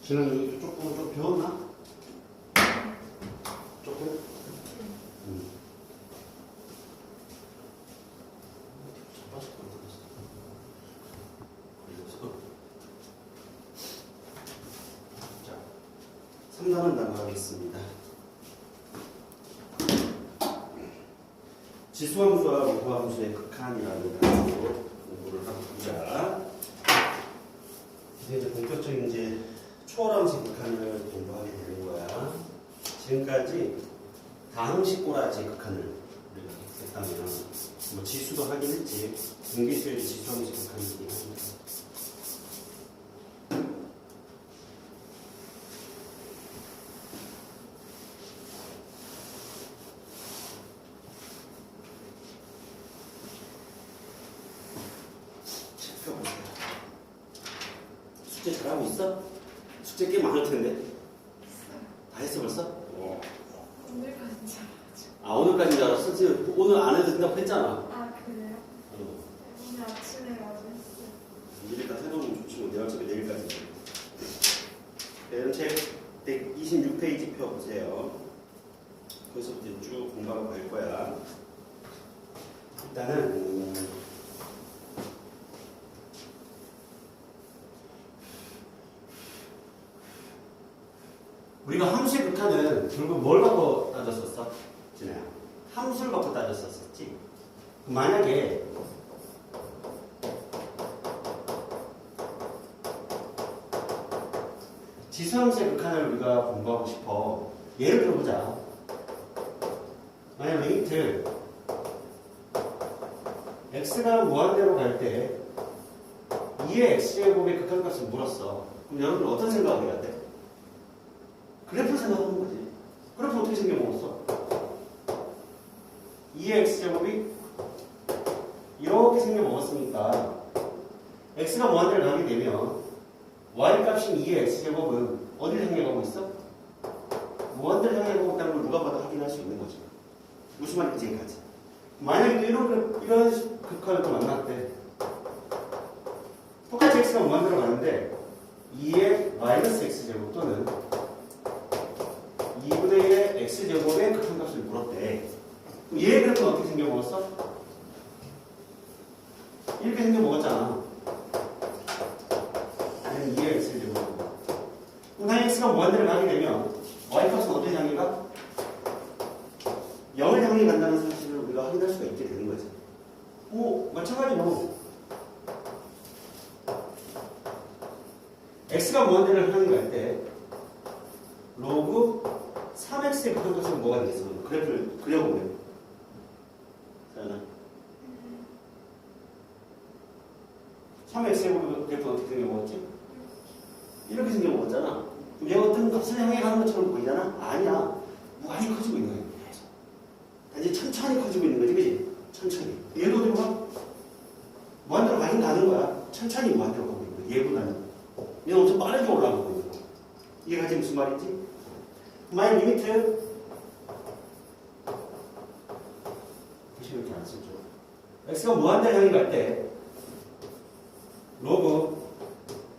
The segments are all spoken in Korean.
지난 조금 좀 배웠나? 조금? 자, 3단원 나가겠습니다. 지수함수와 무수함수의 극한이라는 단어로 공부를 하고 보자. 이제 본격적인 이제 초월함수 극한을 공부하게 되는 거야. 지금까지 다항식 꼬라지 극한을 우리가 했다면 뭐 지수도 하긴 했지. 등비수의 지수함수 극한이긴 합니다. 숙제 잘하고 있어? 숙제 꽤 많을 텐데. 다 했어 벌써? 오늘까지 잘하죠. 아 오늘까지인 줄 알았어? 지금 오늘 안 해도 된다고 했잖아. 아 그래요? 오늘 아침에 와서 했어요. 일일까지 해놓으면 좋지 뭐. 내가 어차피 내일까지. 이런 책 126페이지 펴보세요. 거기서부터 쭉 공부하고 갈 거야. 일단은 우리가 함수의 극한은 결국 뭘 갖고 따졌었어? 진아야. 함수를 갖고 따졌었지. 만약에 지수함수의 극한을 우리가 공부하고 싶어. 예를 들어보자. 만약 리미트 x가 무한대로 갈 때 2의 x제곱의 극한값을 물었어. 그럼 여러분 어떤 생각을 해야 돼? 그래프를 생각하는 거지. 그래프 어떻게 생겨먹었어? 2의 x제곱이 이렇게 생겨먹었으니까 x가 무한대를 가게 되면 y값인 2의 x제곱은 어디를 향해 가고 있어? 무한대를 향해 가고 있다는 걸 누가 봐도 확인할 수 있는 거지. 무슨 말인지 이해가지? 만약에 또 이런 극한을 또 만났대. 똑같이 x가 무한대로 가는데 2의 마이너스 x제곱 또는 2분의 1의 x제곱의 극한값을 물었대. 그럼 얘의 그래프는 어떻게 생겨먹었어? 이렇게 생겨먹었잖아. 아니 2의 x제곱. 그럼 당연히 x가 무한대를 가게 되면 y값은 어디 향해 가? 0을 향해 간다는 사실을 우리가 확인할 수가 있게 되는 거지. 마찬가지로 x가 무한대를 향해 갈 때 로그 3x의 극한값은 뭐가 되겠어? 그래프를 그려보면 자연아 3x의 그래프는 어떻게 생겨먹었지? 이렇게 생겨먹었잖아. 그럼 얘가 어떤 값을 향해 가는 것처럼 보이잖아? 아니야. 무한히 커지고 있는 거야. 단지 천천히 커지고 있는 거지, 그지? 천천히. 얘도 어디로 가? 무한대로 가긴 가는 거야. 천천히 무한대로 가고 있는 거야. 얘보다는. 얘는 엄청 빠르게 올라가고 있는 거야. 이해가지 무슨 말인지? 만약 리미트 이렇게 안 쓰죠. x가 무한대를 향해 갈 때 로그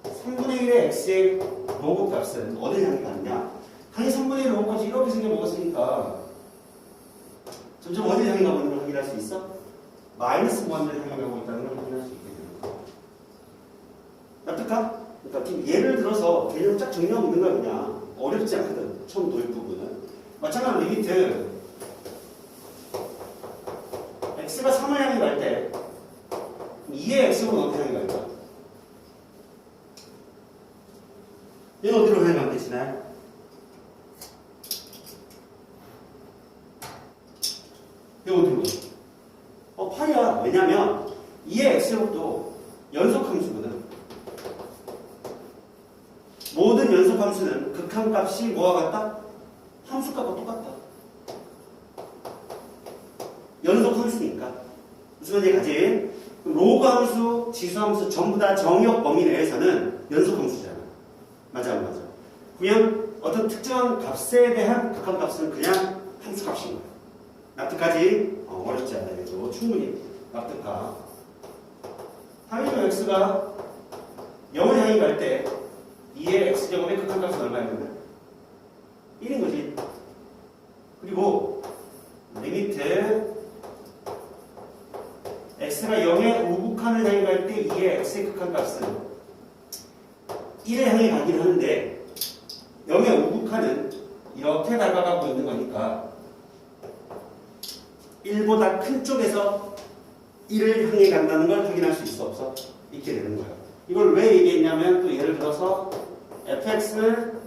3분의 1의 x의 로그 값은 어디를 향해 가느냐? 당연히 3분의 1 로그 값이 이렇게 생겨먹었으니까 점점 어디를 향해 가고 있는 걸 확인할 수 있어? 마이너스 무한대를 향해 가고 있다는 걸 확인할 수 있게 되는 거야. 납득하? 그러니까 지금 예를 들어서 개념을 쫙 정리하고 있는 거야. 그냥 어렵지 않거든. 처음 도입 부분은. 마찬가지로 리미트 x가 3을 향해 갈 때 2의 x는 어디 향해 갈까? 얘는 어디로 향해 가면 되시나요? 얘 어디로 가? 8이야. 왜냐면 2의 x제곱도 연속함수거든. 모든 연속함수는 극한값이 뭐와 같다? 함수값과 똑같다. 연속함수니까. 무슨 얘기가지? 로그 함수, 지수함수 전부 다 정역 범위 내에서는 연속함수잖아. 맞아 안 맞아? 그냥 어떤 특정한 값에 대한 극한값은 그냥 함수값인 거야. 납득하지? 어렵지 않아. 이거 충분히 납득하. 당연히 x가 0을 향해 갈 때 2의 x제곱의 극한값은 얼마였냐면 1인 거지. 그리고 리미트 x가 0의 우극한을 향해 갈 때 2의 x의 극한값은 1에 향해 가긴 하는데 0의 우극한은 이렇게 다가가고 있는 거니까 1보다 큰 쪽에서 1을 향해 간다는 걸 확인할 수 있어 없어? 있게 되는 거야. 이걸 왜 얘기했냐면 또 예를 들어서 fx는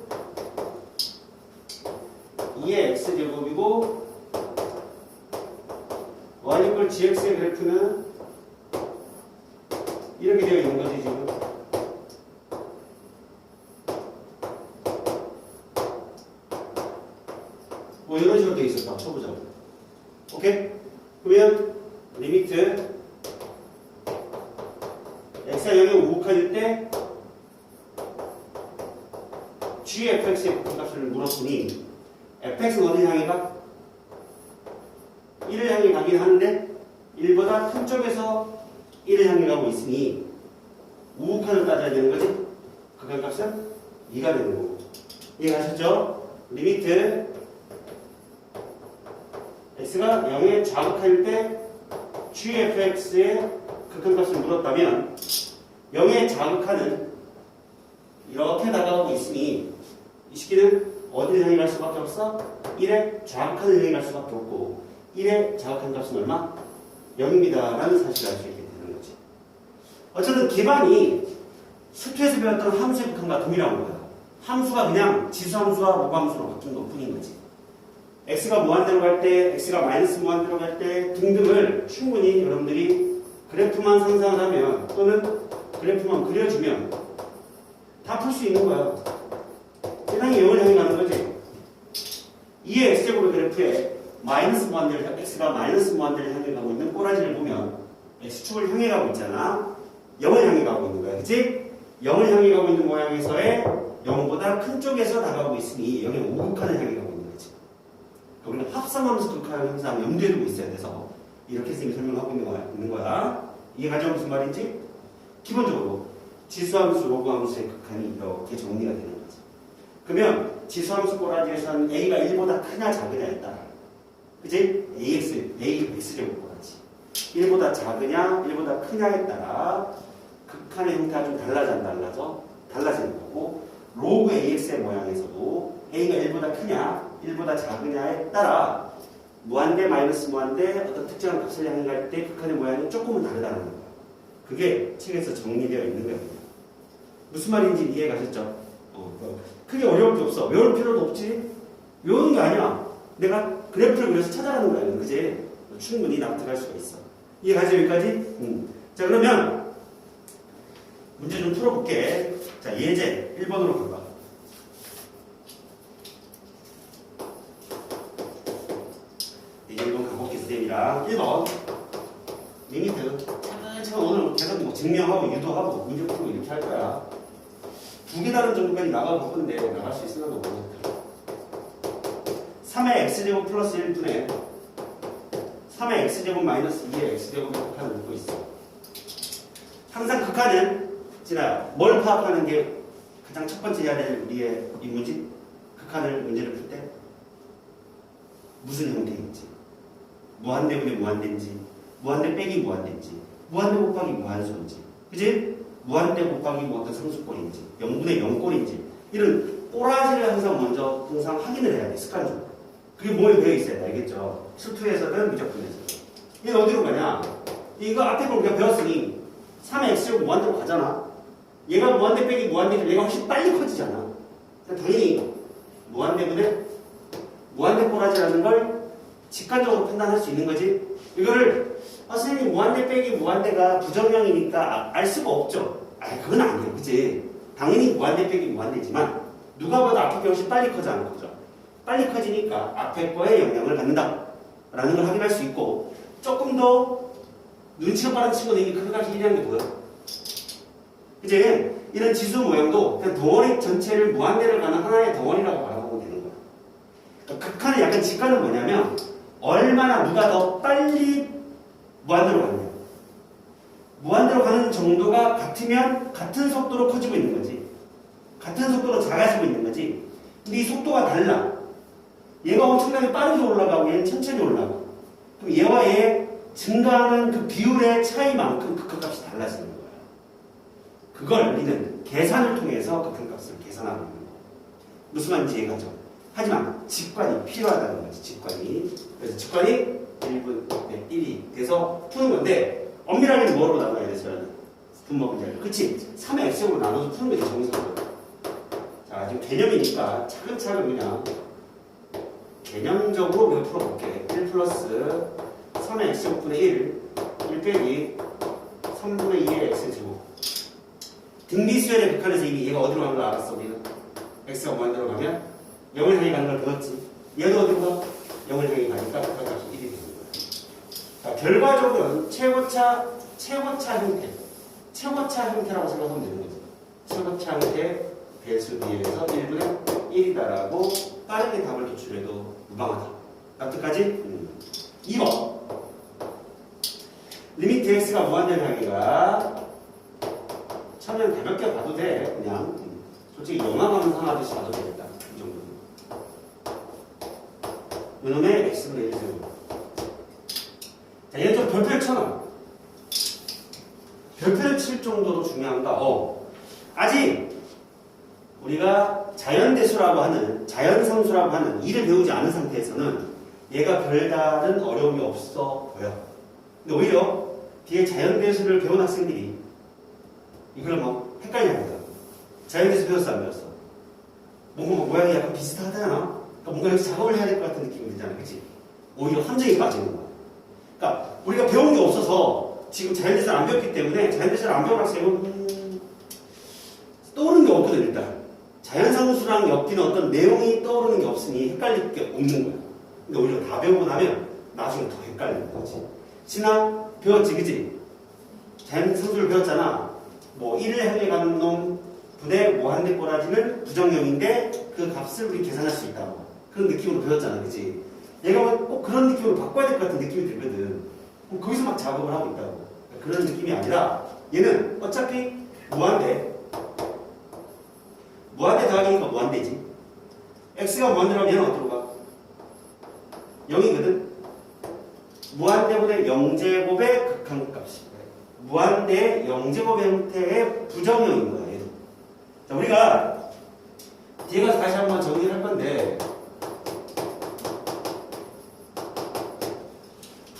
2의 x제곱이고 y 이퀄 gx의 그래프는 이렇게 되어 있는 거지 지금. 뭐 이런 식으로 되어 있었다. 쳐보자. 오케이? 그러면 리미트 x가 0에 우극한일 때 gfx의 값을 물었으니 fx는 어디 향해 가? 1을 향해 가긴 하는데 1보다 큰 쪽에서 1을 향해 가고 있으니 우극한을 따져야 되는 거지. 극한값은 2가 되는 거고. 이해가셨죠? 리미트 x가 0에 좌극한일 때 gfx의 극한값을 물었다면 0의 좌극한은 이렇게 다가가고 있으니 이 시기는 어디를 향해 갈 수밖에 없어? 1의 좌극한을 향해 갈 수밖에 없고 1의 좌극한 값은 얼마? 0입니다 라는 사실을 알 수 있게 되는 거지. 어쨌든 기반이 수투에서 배웠던 함수의 극한과 동일한 거야. 함수가 그냥 지수함수와 로그함수로 바뀐 것 뿐인 거지. x가 무한대로 갈 때, x가 마이너스 무한대로 갈 때 등등을 충분히 여러분들이 그래프만 상상을 하면 또는 그래프만 그려주면 다 풀 수 있는 거야. 세상이 0을 향해 가는 거지. 2의 x제곱의 그래프에 마이너스 무한대를, x가 마이너스 무한대를 향해 가고 있는 꼬라지를 보면 x축을 향해 가고 있잖아. 0을 향해 가고 있는 거야. 그치? 0을 향해 가고 있는 모양에서의 0보다 큰 쪽에서 나가고 있으니 0의 우극한을 향해 가고 있는 거지. 우리는 합성함수 극한을 항상 염두에 두고 있어야 돼서 이렇게 쌤이 설명하고 있는 거야. 이해가죠? 무슨 말인지? 기본적으로 지수함수, 로그함수의 극한이 이렇게 정리가 되는 거지. 그러면 지수함수 꼬라지에서는 a가 1보다 크냐 작으냐에 따라, 그치? ax제곱 꼬라지 1보다 작으냐 1보다 크냐에 따라 극한의 형태가 좀 달라져 안 달라져? 달라지는 거고, 로그 ax의 모양에서도 a가 1보다 크냐 1보다 작으냐에 따라 무한대 마이너스 무한대 어떤 특정한 값을 향해 갈 때 극한의 모양이 조금은 다르다는 거야. 그게 책에서 정리되어 있는 거예요. 무슨 말인지 이해 가셨죠? 크게 어려울 게 없어. 외울 필요도 없지. 외우는 게 아니야. 내가 그래프를 그려서 찾아가는 거야. 그지? 충분히 납득할 수가 있어. 이해 가죠? 여기까지? 자, 그러면 문제 좀 풀어볼게. 자, 예제 1번으로 가봐. 이제 1번 가볼게, 선생님이랑. 1번. 리미트. 차근차근 오늘 계속 뭐 증명하고 유도하고 문제 풀고 이렇게 할 거야. 두 개 다른 정도까지 나가볼 건데 나갈 수 있으나 모르겠다. 3의 x제곱 플러스 1분의 3의 x제곱 마이너스 2의 x제곱의 극한을 묻고 있어. 항상 극한은 뭘 파악하는 게 가장 첫 번째 해야 될 우리의 임무지? 극한을 문제를 풀 때 무슨 형태인지, 무한대분의 무한대인지, 무한대 빼기 무한대인지, 무한대 곱하기 무한수인지, 그지? 무한대 곱하기 뭐 어떤 상수꼴인지, 0분의 0꼴인지, 이런 꼬라지를 항상 확인을 해야 돼, 습관적으로. 그게 뭐에 배어 있어야 돼, 알겠죠? 수투에서든 미적분에서든. 얘는 어디로 가냐? 이거 앞에 걸 우리가 배웠으니 3의 x제곱 무한대로 가잖아. 얘가 무한대 빼기 무한대니까 얘가 훨씬 빨리 커지잖아. 당연히 무한대분의 무한대 꼬라지라는 걸 직관적으로 판단할 수 있는 거지. 이거를 선생님 무한대 빼기 무한대가 부정형이니까 알 수가 없죠. 그건 아니에요. 그치? 당연히 무한대 빼기 무한대지만 누가 봐도 앞에 게 훨씬 빨리 커져 안 커져? 빨리 커지니까 앞에 거에 영향을 받는다 라는 걸 확인할 수 있고, 조금 더 눈치가 빠른 친구는 이미 그 값이 1이라는 게 보여. 이제 이런 지수 모양도 그냥 덩어리 전체를 무한대를 가는 하나의 덩어리라고 바라보면 되는 거야. 그러니까 극한의 약간 직관은 뭐냐면 얼마나 누가 더 빨리 무한대로 가느냐. 무한대로 가는 정도가 같으면 같은 속도로 커지고 있는 거지. 같은 속도로 작아지고 있는 거지. 근데 이 속도가 달라. 얘가 엄청나게 빠르게 올라가고 얘는 천천히 올라가고. 그럼 얘와 얘 증가하는 그 비율의 차이만큼 극한값이 달라지는 거야. 그걸 우리는 계산을 통해서 극한값을 계산하고 있는 거야. 무슨 말인지 이해가죠? 하지만 직관이 필요하다는 거지. 직관이. 그래서 직관이 1분 1이 돼서 푸는 건데 엄밀하게 뭐로 나눠야 돼? 저는 분모 문제를. 그치? 3의 x제곱으로 나눠서 푸는 게 정석이야. 자, 지금 개념이니까 차근차근 그냥 개념적으로 우리가 풀어볼게. 1 플러스 3의 x제곱분의 1 빼기 3분의 2의 x제곱. 등비수열의 극한에서 이미 얘가 어디로 가는 걸 알았어. 우리는 x가 무한대로 가면 0을 향해 가는 걸 배웠지. 얘도 어디로 가? 0을 향해 가니까 극한값이 1이 되는 거야. 자, 결과적으로는 최고차 형태. 최고차 형태라고 생각하면 되는 거죠. 최고차 형태 배수 비해서 1분의 1이다라고 빠르게 답을 도출해도 무방하다. 납득까지? 2번. 리미트 x가 무한대로 향해가 처음에는 가볍게 봐도 돼. 그냥 솔직히 영화 감상하듯이 봐도 되겠다. 이 정도는. 이놈의 x분의 1 제곱. 자, 얘는 좀 별표를 쳐놔. 별표를 칠 정도로 중요한가? 아직 우리가 자연대수라고 하는, 자연상수라고 하는 이를 배우지 않은 상태에서는 얘가 별다른 어려움이 없어 보여. 근데 오히려 뒤에 자연대수를 배운 학생들이 이걸 뭐 헷갈려합니다. 자연대수 배웠어, 안 배웠어? 뭔가 모양이 약간 비슷하잖아. 그러니까 뭔가 여기 작업을 해야 될 것 같은 느낌이 들잖아. 그치? 오히려 함정이 빠지는 거야. 그러니까 우리가 배운 게 없어서 지금 자연대수를 안 배웠기 때문에 자연대수를 안 배운 학생은 떠오르는 게 없거든. 일단 자연상수랑 엮이는 어떤 내용이 떠오르는 게 없으니 헷갈릴 게 없는 거야. 근데 오히려 다 배우고 나면 나중에 더 헷갈리는 거지. 지나 배웠지, 그치? 자연상수를 배웠잖아. 뭐 1을 향해 가는 놈 분의 무한대 꼬라지는 부정형인데 그 값을 우리 계산할 수 있다고. 그런 느낌으로 배웠잖아, 그치? 얘가 꼭 그런 느낌으로 바꿔야 될 것 같은 느낌이 들거든. 그럼 거기서 막 작업을 하고 있다고. 그런 느낌이 아니라 얘는 어차피 무한대 더하기니까 무한대지. x가 무한대라면 얘는 어디로 가? 0이거든. 무한대분의 0제곱의 극한값이 무한대 0제곱 형태의 부정형인 거야. 얘도. 자, 우리가 뒤에 가서 다시 한번 정리를 할 건데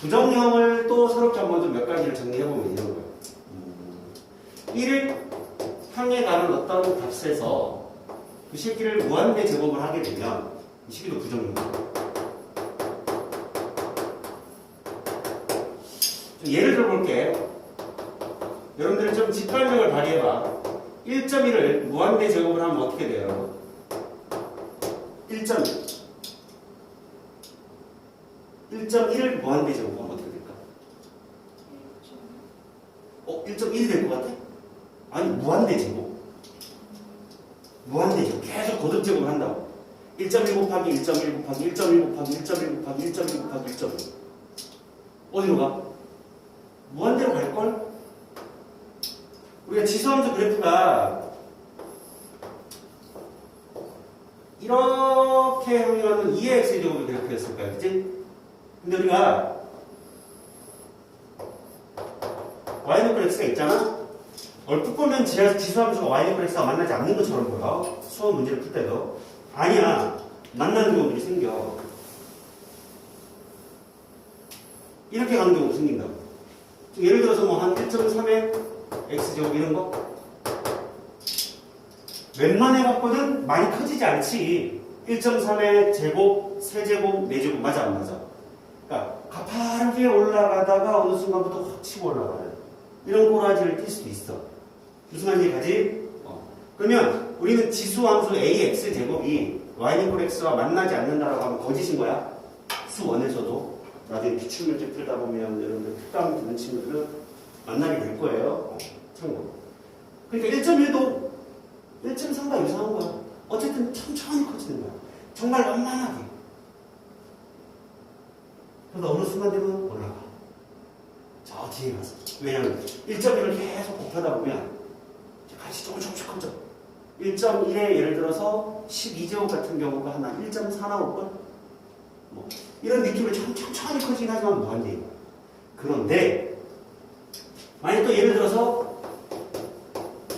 부정형을 또 새롭게 한번 좀 몇 가지를 정리해보면 이런 거예요. 1을 향해 가는 어떤 값에서 그 식기를 무한대 제곱을 하게 되면 이 식기도 부정형이에요. 예를 들어볼게. 여러분들 좀 직관력을 발휘해봐. 1.1을 무한대 제곱을 하면 어떻게 돼요? 1.1. 1.1을 무한대 제곱하면 어떻게 될까? 1.1이 될 것 같아? 아니, 무한대 제곱. 무한대 제곱. 계속 거듭 제곱을 한다고. 1.1 곱하기 1.1 곱하기 1.1 곱하기 1.1 곱하기 1.1 곱하기 1.1. 어디로 가? 무한대로 갈걸? 우리가 지수함수 그래프가 이렇게 형성하는 2의 x제곱의 그래프였을 거야, 그치? 근데 우리가 y는 x가 있잖아? 얼핏 보면 지수함수가 y는 x가 만나지 않는 것처럼 보여. 수업 문제를 풀 때도. 아니야. 만나는 경우들이 생겨. 이렇게 가는 경우도 생긴다고. 예를 들어서 뭐 한 1.3의 x제곱 이런 거? 웬만해 갖고는 많이 커지지 않지. 1.3의 제곱, 세제곱, 네제곱 맞아 안 맞아? 그러니까 가파르게 올라가다가 어느 순간부터 확 치고 올라가는 이런 꼬라지를 띌 수도 있어. 무슨 말인지 가지? 그러면 우리는 지수함수 ax 제곱이 y x와 만나지 않는다라고 하면 거짓인 거야. 수 1에서도 나중에 기출문제 풀다 보면 여러분들 특강 듣는 친구들은 만나게 될 거예요. 참고로. 그러니까 1.1도 1.3과 유사한 거야. 어쨌든 천천히 커지는 거야. 정말 완만하게. 그래서 어느 순간 되면 올라가. 저 뒤에 가서. 왜냐면 1.1을 계속 곱하다 보면 같이 조금씩 커져. 1.1에 예를 들어서 12제곱 같은 경우가 하나 1.4 나올걸? 뭐 이런 느낌을 천천히 커지긴 하지만 무한대예요. 그런데 만약 또 예를 들어서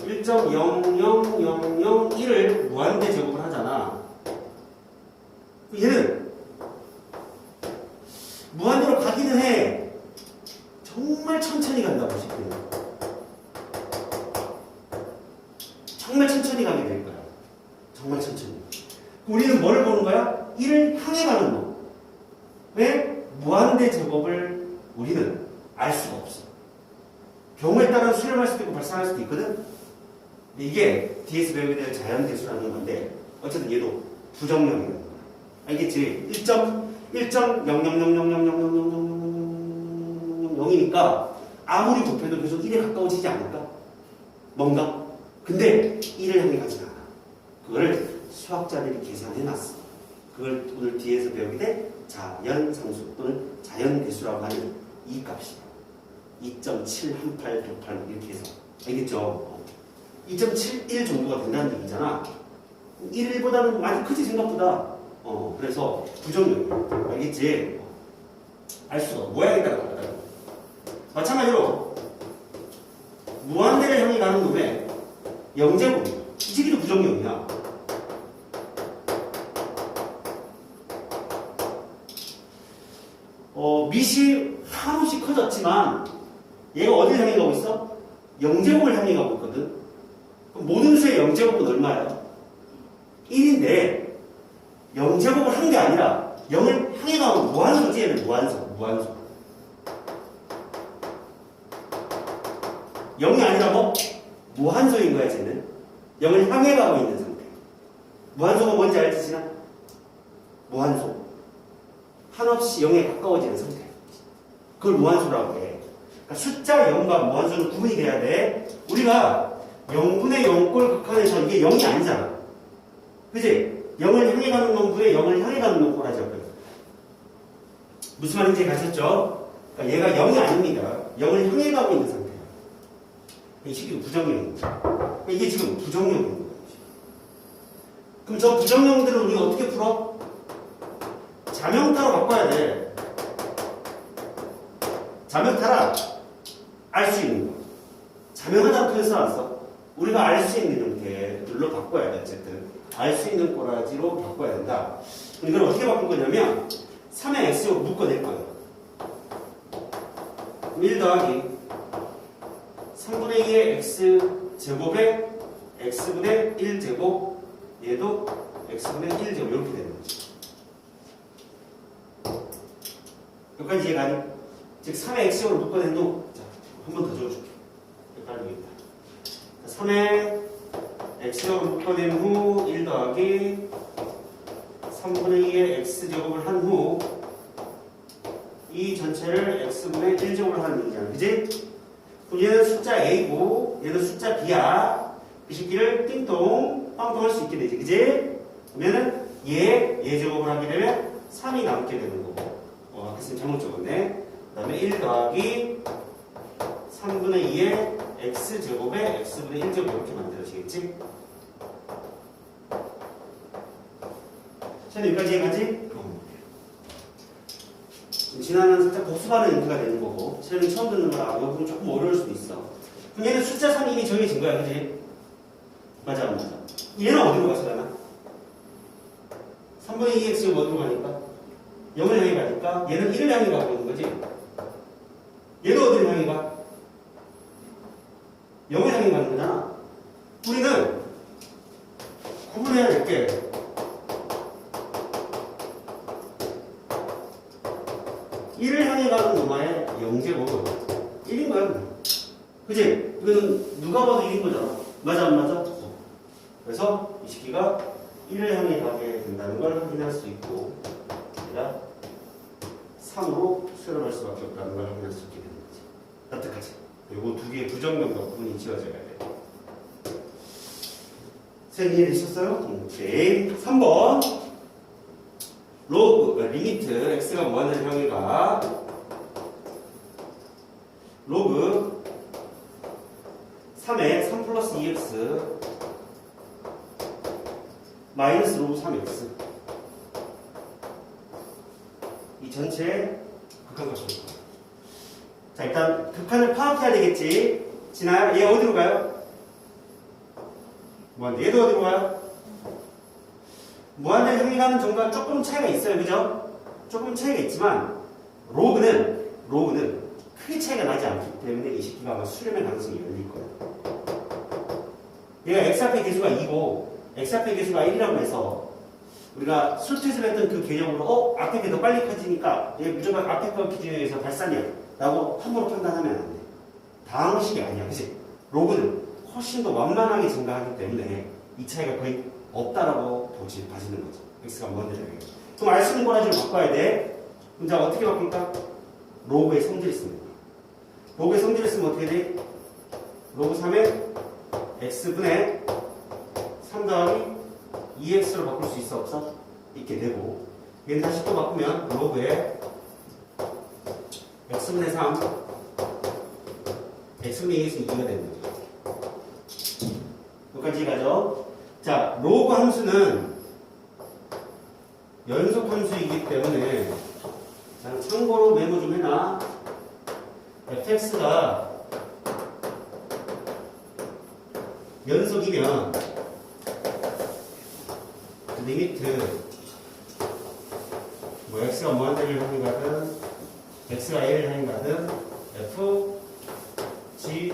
1.00001을 무한대 제곱을 하잖아. 얘는 무한대로 가기는 해. 정말 천천히 간다고 싶어요. 정말 천천히 가게 될 거야. 정말 천천히. 우리는 뭘 보는 거야? 1을 향해 가는 놈. 왜? 무한대 제곱을 우리는 알 수가 없어. 경우에 따라 수렴할 수도 있고 발생할 수도 있거든. 근데 이게 뒤에서 배우게 될 자연대수라는 건데 어쨌든 얘도 부정형이라는 거야. 알겠지? 1.0000000000000이니까 아무리 곱해도 계속 1에 가까워지지 않을까? 뭔가? 근데 1을 향해 가진 않아. 그걸 수학자들이 계산해놨어. 그걸 오늘 뒤에서 배우게 될 자연상수 또는 자연대수라고 하는 이 값이야. 2.71868 이렇게 해서 알겠죠? 2.71 정도가 된다는 얘기잖아. 1보다는 많이 크지 생각보다. 그래서 부정형이야. 알겠지? 알 수가 없어. 모양에 따라 다르다. 마찬가지로 무한대를 향해 가는 놈에 영제곱이야. 이 새끼도 부정형이야. 밑이 한없이 커졌지만 얘가 어디를 향해 가고 있어? 영제곱을 향해 가고 있거든. 그럼 모든 수의 영제곱은 얼마야? 1인데 영제곱을 한 게 아니라 0을 향해 가면 무한소지. 얘는 무한소. 0이 아니라 뭐? 무한소인 거야 쟤는. 0을 향해 가고 있는 상태. 무한소가 뭔지 알지 지나? 무한소. 한없이 0에 가까워지는 상태. 그걸 무한소라고 해. 그러니까 숫자 0과 무한소는 구분이 돼야 돼. 우리가 0분의 0꼴 극한에서 이게 0이 아니잖아. 그지? 0을 향해 가는 놈분에 0을 향해 가는 놈꼴 하죠. 무슨 말인지 가셨죠? 그러니까 얘가 0이 아닙니다. 0을 향해 가고 있는 상태야. 이 식이 부정형입니다. 이게 지금 부정형입니다. 그럼 저 부정형들을 우리가 어떻게 풀어? 자명타로 바꿔야 돼. 자명타라 알 수 있는 거. 자명하다는 표현 써놨어. 우리가 알 수 있는 형태로 바꿔야 돼. 어쨌든 알 수 있는 꼬라지로 바꿔야 된다. 그럼 이걸 어떻게 바꿀 거냐면 3의 x로 묶어낼 거예요. 1 더하기 3분의 2의 x제곱에 x분의 1제곱 얘도 x분의 1제곱 이렇게 되는 거지. 여기까지 이해가니? 즉 3의 x제곱을 묶어낸 후 한 번 더 적어줄게. 빨리 되겠다. 3의 x제곱을 묶어낸 후 1 더하기 3분의 2의 x제곱을 한 후 이 전체를 x분의 1제곱을 하는 얘기잖아. 그지? 그럼 얘는 숫자 a고 얘는 숫자 b야. 그 새끼를 띵동 빵동 할 수 있게 되지. 그지? 그러면은 얘 제곱을 하게 되면 3이 남게 되는 거고. 아까 쌤 잘못 적었네. 그 다음에 1 더하기 3분의 2의 x제곱에 x분의 1제곱 이렇게 만들어지겠지? 자, 여기까지 해가지? 지나는 살짝 복습하는 형태가 되는 거고, 쟤는 처음 듣는 거라, 이거 보면 조금 어려울 수도 있어. 그럼 얘는 숫자 3이 이미 정해진 거야, 그지? 맞아, 안 맞아? 얘는 어디로 가서 가나? 3분의 2x가 어디로 가니까? 0을 향해 가니까, 얘는 1을 향해 가고 있는 거지? 얘는 어디를 향해 가? 0을 향해 가는 거잖아. 우리는 구분해야 될 게, 일을 향해 가는 놈의 영제곱은 1인 거야. 그치? 이거는 누가 봐도 1인 거잖아. 맞아, 안 맞아? 그래서 이 시기가 1을 향해 가게 된다는 걸 확인할 수 있고, 아니라 3으로 수렴할 수밖에 없다는 걸 확인할 수 있게 되는 거지. 납득하지? 그리고 두 개의 부정명과 구분이 지어져야 돼. 선생님 이해되셨어요? 오케이. 3번. 로그, 리미트, x가 무한대를 향해 가 로그 3에 3 플러스 2x 마이너스 로그 3x. 이 전체의 극한값을 볼 거야. 자, 일단 극한을 파악해야 되겠지. 진아야, 얘 어디로 가요? 무한대. 얘도 어디로 가요? 무한대 향해 가는 정도가 조금 차이가 있어요. 그죠? 조금 차이가 있지만 로그는 크게 차이가 나지 않기 때문에 이 새끼가 아마 수렴의 가능성이 열릴 거예요. 얘가 x 앞의 개수가 2고 x 앞의 개수가 1이라고 해서 우리가 술퇴를 했던 그 개념으로 앞에 게 더 빨리 커지니까 얘 무조건 앞에 거 기준에 의해서 발산이야 라고 함부로 판단하면 안 돼. 다항식이 아니야. 그치? 로그는 훨씬 더 완만하게 증가하기 때문에 이 차이가 거의 없다라고 봐지는 거죠. x가 무한대로 해요. 그럼 알 수 있는 꼬라지로 바꿔야 돼. 그럼 자 어떻게 바꿀까? 로그의 성질을 쓰는 거야. 로그의 성질을 쓰면 어떻게 돼? 로그 3에 x분의 3 더하기 2x로 바꿀 수 있어 없어? 있게 되고 얘는 다시 또 바꾸면 로그에 x분의 3 x분의 2x는 2가 되는 거죠. 여기까지 가죠. 자, 로그 함수는 연속 함수이기 때문에 자, 참고로 메모 좀 해놔. fx가 연속이면 리미트 뭐 x가 무한대를 향해 가든 x가 a를 향해 가든 f g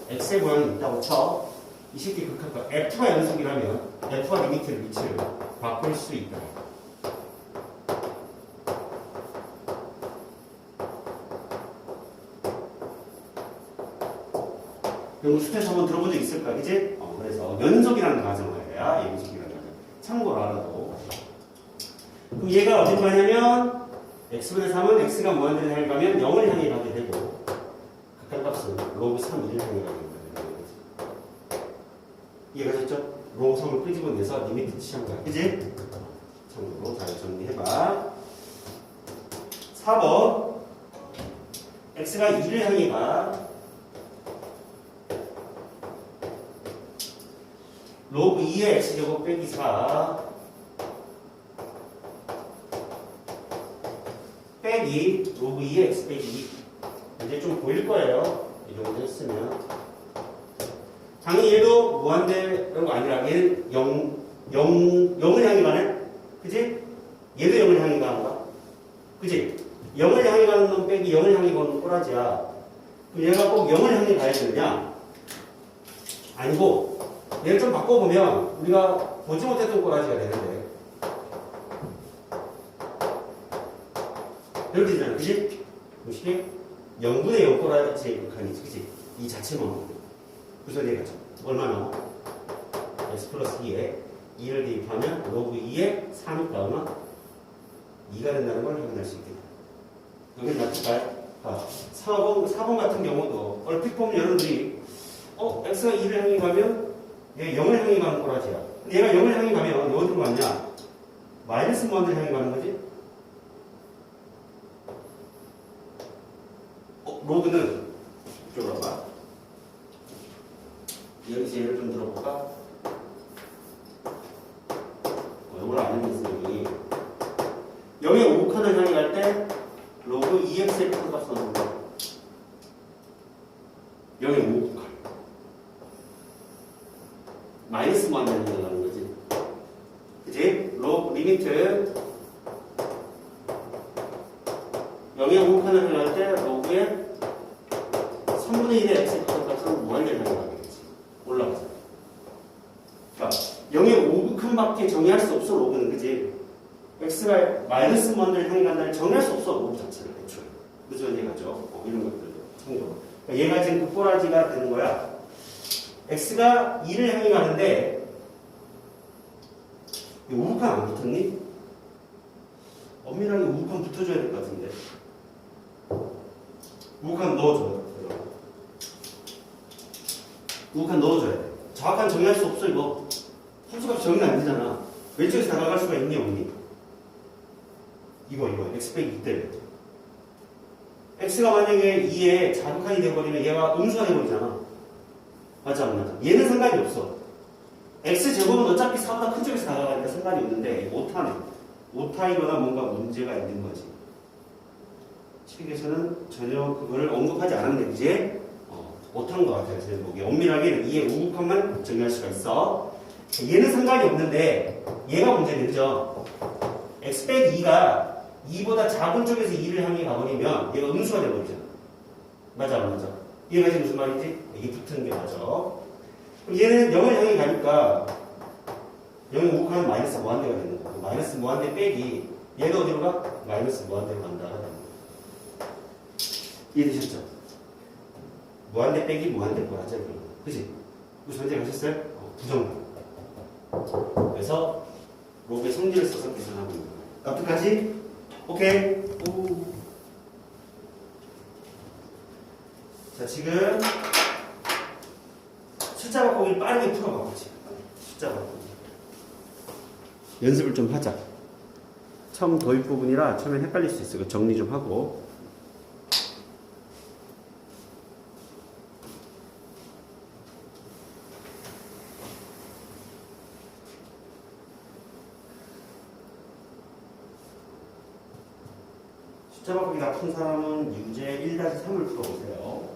x의 모양이 있다고 쳐. 이 새끼 극한값 f가 연속이라면 f와 리미트의 위치를 바꿀 수 있다. 연구 수태에서 한번 들어본 적 있을 거야, 그지? 그래서 연속이라는 가정을 해야 연속이라는 가정. 참고로 알아도. 그럼 얘가 어디로 가냐면 x분의 3은 x가 무한대를 향해 가면 0을 향해 가게 되고 극한값은 로그 3, 1을 향해 가게 되는 거지. 이해가 됐죠? 로그 3을 끄집어내서 리미트 취한 거야, 그지? 참고로 잘 정리해봐. 4번 x가 2를 향해 가 로그 2의 x제곱 빼기 4 빼기 로그 2의 x 빼기 2 이제 좀 보일 거예요. 이 정도 했으면 당연히 얘도 무한대가 아니라 얘는 0을 향해 가네? 그지? 얘도 0을 향해 가는 거야. 그지? 0을 향해 가는 놈 빼기 0을 향해 가는 꼬라지야. 그럼 얘가 꼭 0을 향해 가야 되느냐? 아니고 얘를 좀 바꿔보면 우리가 보지 못했던 꼬라지가 되는데 이렇게 되잖아. 그치? 보시게 0분의 0 꼬라지의 극한이지. 그치? 이 자체만 그래서 얘가 얼마 나와? x 플러스 2에 2를 대입하면 로그 2에 3이니까 얼마? 2가 된다는 걸 확인할 수 있겠다. 여기 맞을까요? 4번 같은 경우도 얼핏 보면 여러분들이 x가 2를 향해 가면 얘가 0을 향해 가는 꼬라지야. 얘가 0을 향해 가면 어디로 갔냐? 마이너스 무한대를 향해 가는 거지? 로그는 이쪽으로 봐. 여기서 예를 좀 들어볼까? 이걸 아는 있으니 여기 5칸을 향해 갈 때 로그 2x의 큰 값을 넣는 거야. 여기 5칸 마이너스 무한대를 향해 거지. 그치? 로그 리미트 여기 5칸을 향해 갈 때 로그의 3분의 1의 x의 큰 값은 무한대를 향해 가겠지. 올라가자. 그러니까 0의 5극한밖에 정의할 수 없어 로그는. 그지? x가 마이너스 무한대를 향해 간다는 정의할 수 없어 로그 자체를. 애초에 그죠? 얘가죠. 이런 것들도 참고로. 그러니까 얘가 지금 그 꼬라지가 되는 거야. x가 2를 향해 가는데 5극한 안 붙었니? 엄밀하게 5극한 붙어줘야 될 것 같은데 5극한 넣어줘요. 5극한 넣어줘야 돼. 정확한 정의할 수 없어 이거. 함수값 정의는 안 되잖아. 왼쪽에서 다가갈 수가 있니 없니? 이거 x 빼기 2 때문에 x가 만약에 2에 자극한이 되어버리면 얘가 음수가 되어버리잖아. 맞아 안 맞아? 얘는 상관이 없어. x제곱은 어차피 4보다 큰 쪽에서 나가니까 상관이 없는데 오타네. 오타이거나 뭔가 문제가 있는 거지. 책에서는 전혀 그거를 언급하지 않았는데 이제 못한 것 같아요. 제 보기에. 엄밀하게는 이의 우극한만 정리할 수가 있어. 얘는 상관이 없는데 얘가 문제는 그죠? x 빼기 2가 2보다 작은 쪽에서 2를 향해 가버리면 얘가 음수가 되어버리잖아. 맞아 안 맞아? 얘가 지금 무슨 말인지? 이게 붙는 게 맞아. 그럼 얘는 0을 향해 가니까 0의 우극하면 마이너스 무한대가 되는 거고 마이너스 무한대 빼기 얘가 어디로 가? 마이너스 무한대로 간다. 이해되셨죠? 무한대 빼기 무한대 구하자. 그치? 무슨 문제 가셨어요? 부정답. 그래서 로그의 성질을 써서 계산하고 있는 거예요. 납득하지? 오케이? 오. 자, 지금 숫자 바꾸기를 빠르게 풀어봐. 숫자 바꾸기. 연습을 좀 하자. 처음 도입 부분이라 처음엔 헷갈릴 수 있어. 정리 좀 하고. 숫자 바꾸기 나쁜 사람은 유제 1-3을 풀어보세요.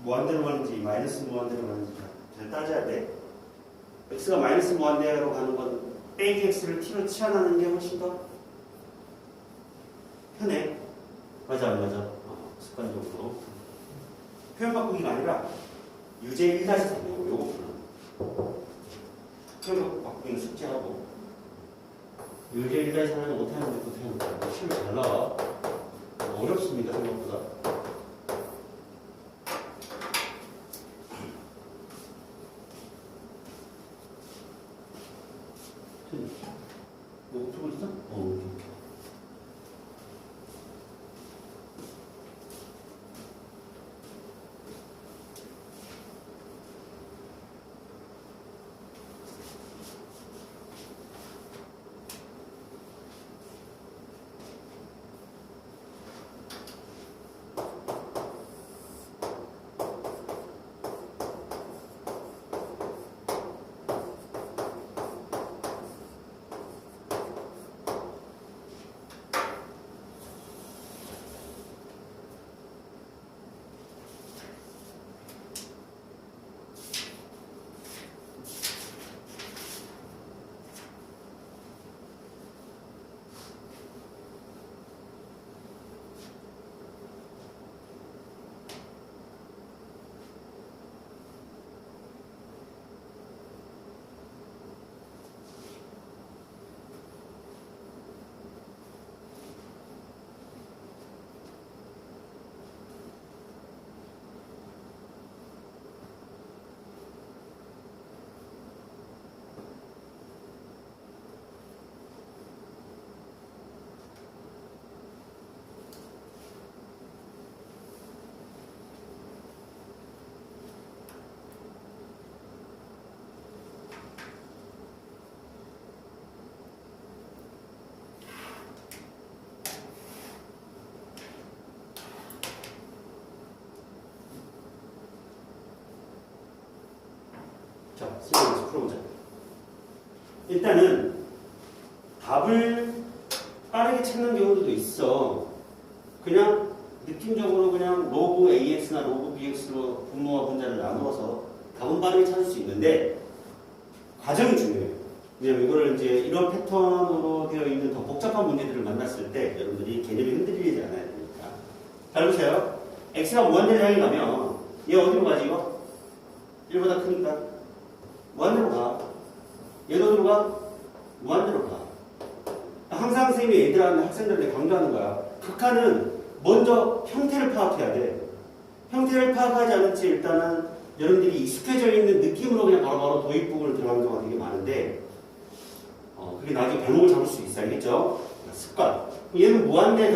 무한대로 가는지 마이너스 무한대로 가는지 잘 따져야 돼. x가 마이너스 무한대로 가는 건 빼기 x를 t로 치환하는 게 훨씬 더 편해. 맞아 안 맞아? 습관적으로. 표현 바꾸기가 아니라 유제 1-3이고 요거 풀어. 표현 바꾸기는 숙제하고 유제 1-3은 못하는데 못하는 거야. 시험 잘 나와. 어렵습니다 생각보다. 뭐 풀고 있어? 자, 시험에서 풀어보자. 일단은 답을 빠르게 찾는 경우도 있어. 그냥 느낌적으로 그냥 로그 AX나 로그 BX로 분모와 분자를 나누어서 답은 빠르게 찾을 수 있는데 과정이 중요해요. 왜냐면 이거를 이제 이런 패턴으로 되어 있는 더 복잡한 문제들을 만났을 때 여러분들이 개념이 흔들리지 않아야 되니까. 잘 보세요. X가 무한대를 향해 가면 얘 어디로 가지 이거? 1보다 크니까 무한대로 가. 얘도 어디로 가? 무한대로 가. 항상 선생님이 애들한테 학생들한테 강조하는 거야. 극한은 먼저 형태를 파악해야 돼. 형태를 파악하지 않은 채 일단은 여러분들이 익숙해져 있는 느낌으로 그냥 바로바로 도입 부분을 들어가는 경우가 되게 많은데 그게 나중에 발목을 잡을 수 있어. 알겠죠? 습관. 얘는 무한대